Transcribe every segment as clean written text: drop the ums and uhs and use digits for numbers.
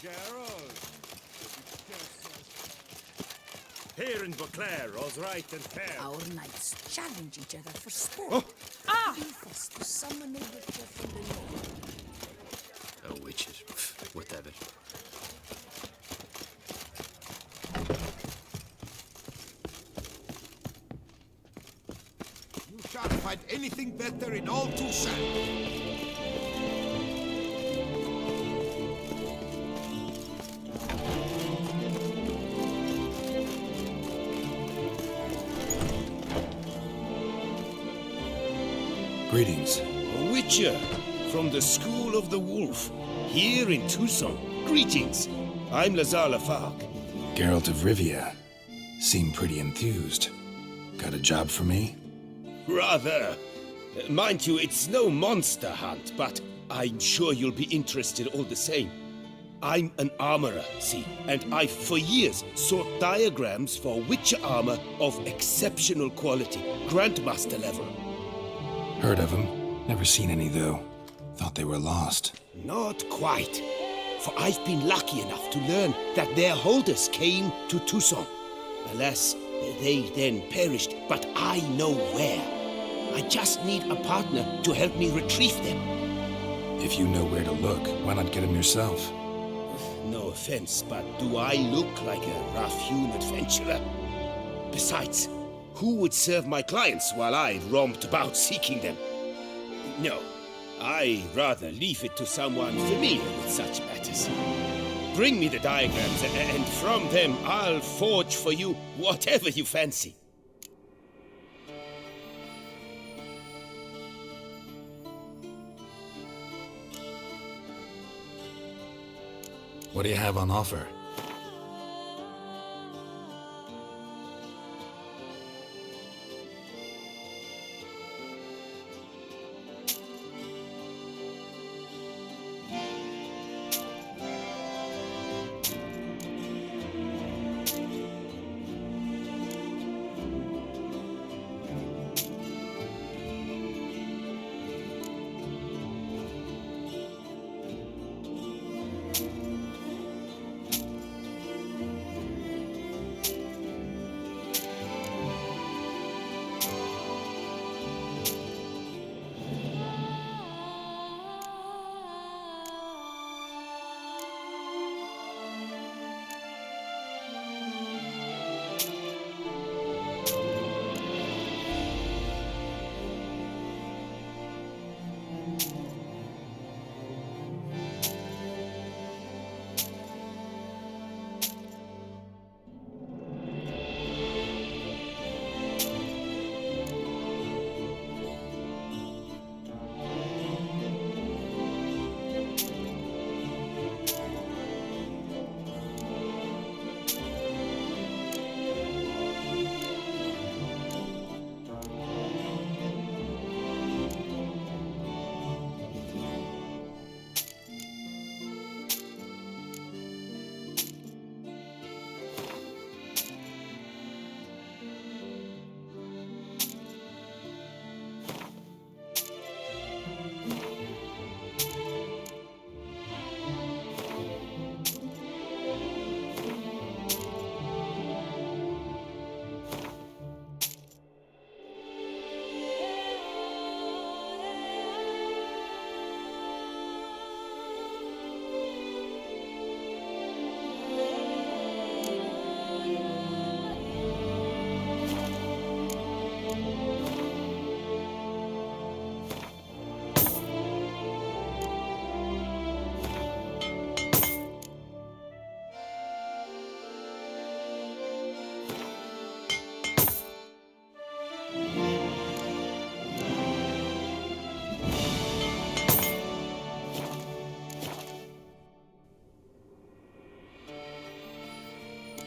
Geralt. Here in Beauclair, all's right and fair. Our knights challenge each other for sport. Oh. Leave us to summon a witcher from the north. Oh, witches. Whatever. You shan't find anything better in all Toussaint. Greetings. A witcher from the School of the Wolf, here in Toussaint. Greetings. I'm Lazar Lafargue. Geralt of Rivia. Seem pretty enthused. Got a job for me? Rather. Mind you, it's no monster hunt, but I'm sure you'll be interested all the same. I'm an armorer, see, and I've for years sought diagrams for witcher armor of exceptional quality, Grandmaster level. Heard of them. Never seen any, though. Thought they were lost. Not quite. For I've been lucky enough to learn that their holders came to Toussaint. Alas, they then perished, but I know where. I just need a partner to help me retrieve them. If you know where to look, why not get them yourself? No offense, but do I look like a rough-hewn adventurer? Besides, who would serve my clients while I roamed about seeking them? No, I rather leave it to someone familiar with such matters. Bring me the diagrams, and from them I'll forge for you whatever you fancy. What do you have on offer?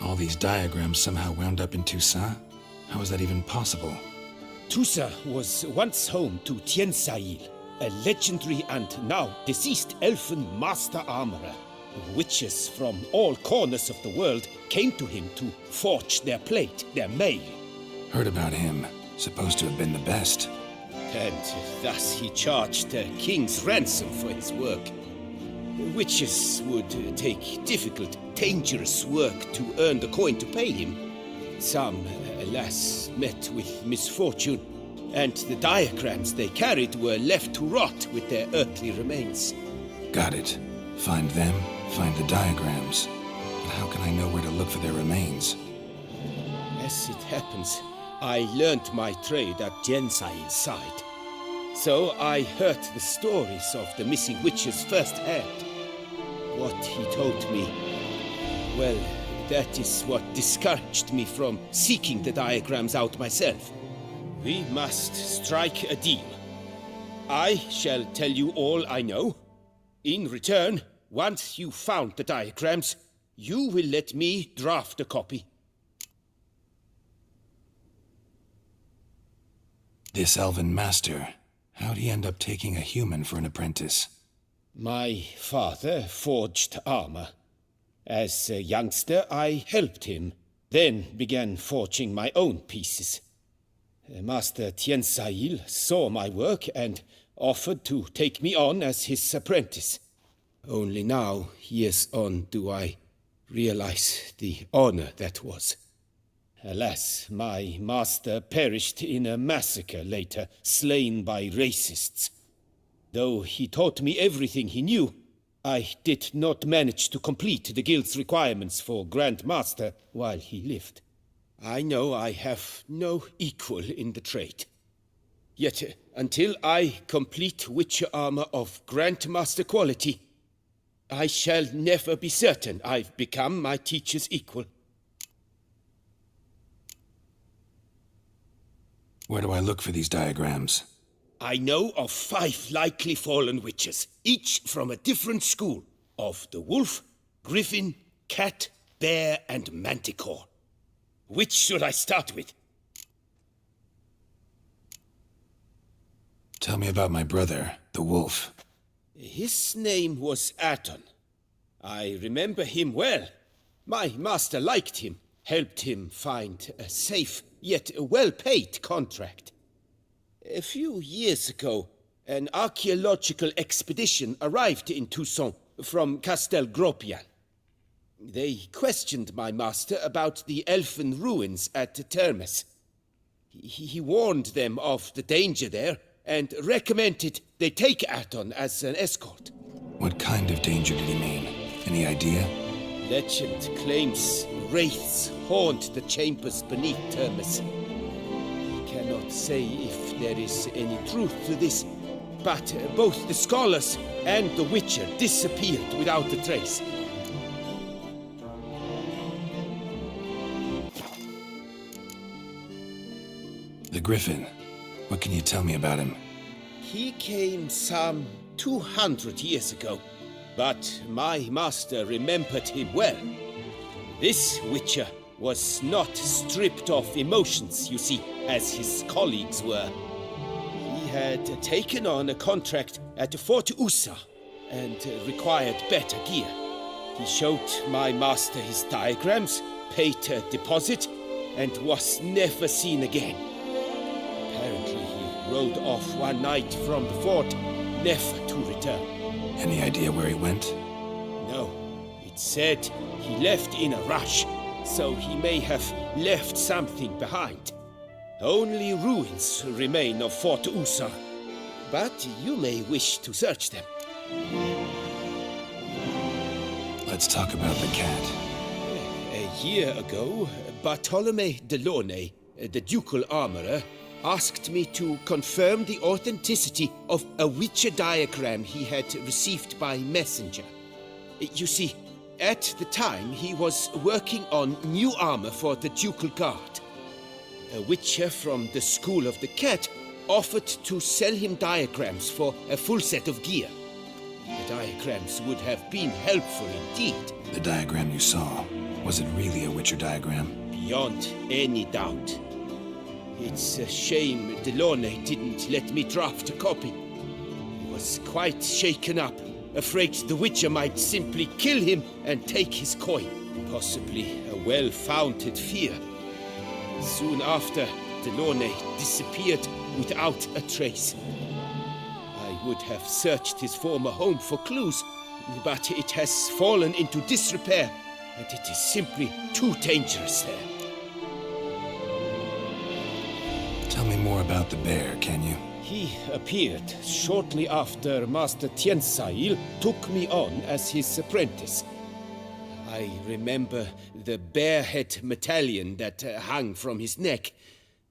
All these diagrams somehow wound up in Toussaint? How is that even possible? Toussaint was once home to Tien Sail, a legendary and now deceased elfin master armorer. Witches from all corners of the world came to him to forge their plate, their mail. Heard about him. Supposed to have been the best. And thus he charged the king's ransom for his work. Witches would take difficult, dangerous work to earn the coin to pay him. Some, alas, met with misfortune, and the diagrams they carried were left to rot with their earthly remains. Got it. Find them, find the diagrams. But how can I know where to look for their remains? As it happens, I learnt my trade at Jensail's side. So I heard the stories of the missing witches firsthand. What he told me, well, that is what discouraged me from seeking the diagrams out myself. We must strike a deal. I shall tell you all I know. In return, once you've found the diagrams, you will let me draft a copy. This elven master, how'd he end up taking a human for an apprentice? My father forged armor. As a youngster, I helped him, then began forging my own pieces. Master Tiensail saw my work and offered to take me on as his apprentice. Only now, years on, do I realize the honor that was. Alas, my master perished in a massacre later, slain by racists. Though he taught me everything he knew, I did not manage to complete the guild's requirements for Grand Master while he lived. I know I have no equal in the trade. Yet, until I complete Witcher armor of Grandmaster quality, I shall never be certain I've become my teacher's equal. Where do I look for these diagrams? I know of 5 likely fallen witches, each from a different school, of the wolf, griffin, cat, bear, and manticore. Which should I start with? Tell me about my brother, the wolf. His name was Aton. I remember him well. My master liked him, helped him find a safe, yet well-paid contract. A few years ago, an archaeological expedition arrived in Toussaint from Castel Gropian. They questioned my master about the elfin ruins at Termes. He warned them of the danger there and recommended they take Aton as an escort. What kind of danger did he mean? Any idea? Legend claims wraiths haunt the chambers beneath Termes. I cannot say if there is any truth to this, but both the scholars and the Witcher disappeared without a trace. The Griffin. What can you tell me about him? He came some 200 years ago, but my master remembered him well. This Witcher was not stripped of emotions, you see, as his colleagues were. He had taken on a contract at Fort Usa and required better gear. He showed my master his diagrams, paid a deposit, and was never seen again. Apparently he rode off one night from the fort, never to return. Any idea where he went? No, it said he left in a rush, so he may have left something behind. Only ruins remain of Fort Usa, but you may wish to search them. Let's talk about the cat. A year ago, Bartolome de Launay, the ducal armorer, asked me to confirm the authenticity of a Witcher diagram he had received by messenger. You see, at the time he was working on new armor for the ducal guard. A Witcher from the School of the Cat offered to sell him diagrams for a full set of gear. The diagrams would have been helpful indeed. The diagram you saw, was it really a Witcher diagram? Beyond any doubt. It's a shame Delaunay didn't let me draft a copy. He was quite shaken up, afraid the Witcher might simply kill him and take his coin. Possibly a well-founded fear. Soon after, Delaunay disappeared without a trace. I would have searched his former home for clues, but it has fallen into disrepair, and it is simply too dangerous there. Tell me more about the bear, can you? He appeared shortly after Master Tiansail took me on as his apprentice. I remember the bear head medallion that hung from his neck.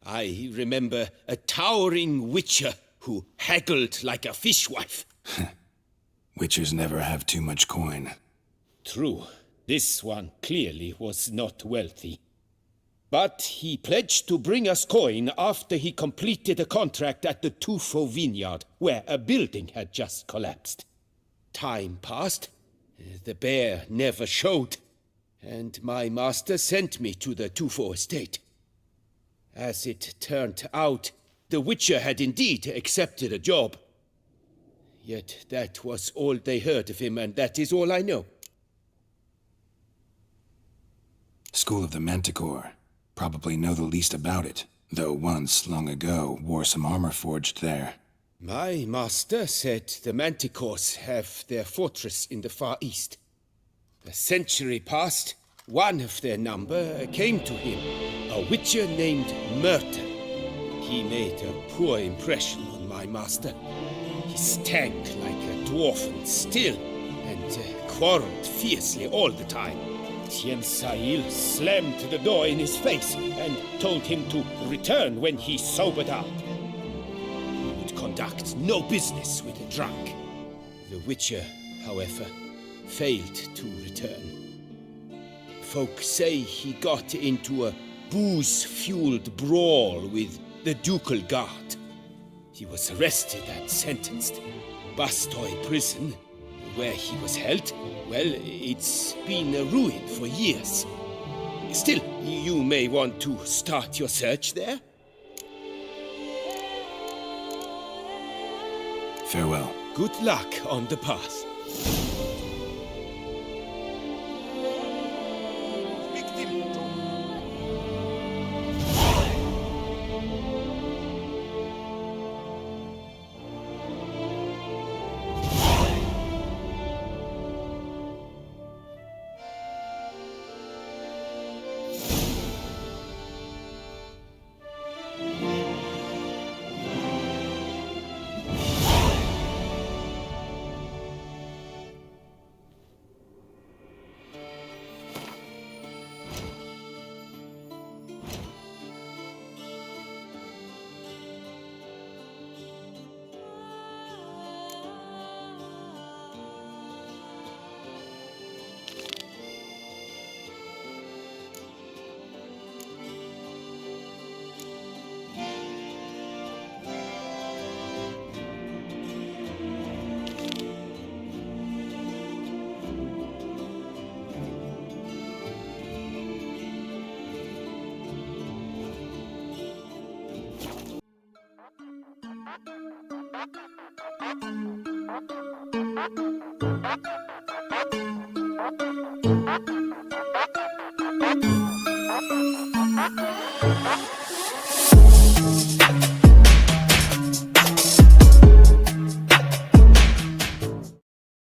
I remember a towering witcher who haggled like a fishwife. Witchers never have too much coin. True, this one clearly was not wealthy. But he pledged to bring us coin after he completed a contract at the Tufo vineyard, where a building had just collapsed. Time passed. The bear never showed, and my master sent me to the Tufo estate. As it turned out, the Witcher had indeed accepted a job. Yet that was all they heard of him, and that is all I know. School of the Manticore. Probably know the least about it, though once, long ago, wore some armor forged there. My master said the Manticores have their fortress in the Far East. A century passed, one of their number came to him, a witcher named Murta. He made a poor impression on my master. He stank like a dwarf still, and quarreled fiercely all the time. Tiansail slammed the door in his face and told him to return when he sobered up. He would conduct no business with a drunk. The Witcher, however, failed to return. Folk say he got into a booze-fueled brawl with the Ducal Guard. He was arrested and sentenced. Bastoy prison, where he was held, well, it's been a ruin for years. Still, you may want to start your search there. Farewell. Good luck on the path. Victim. Thank you.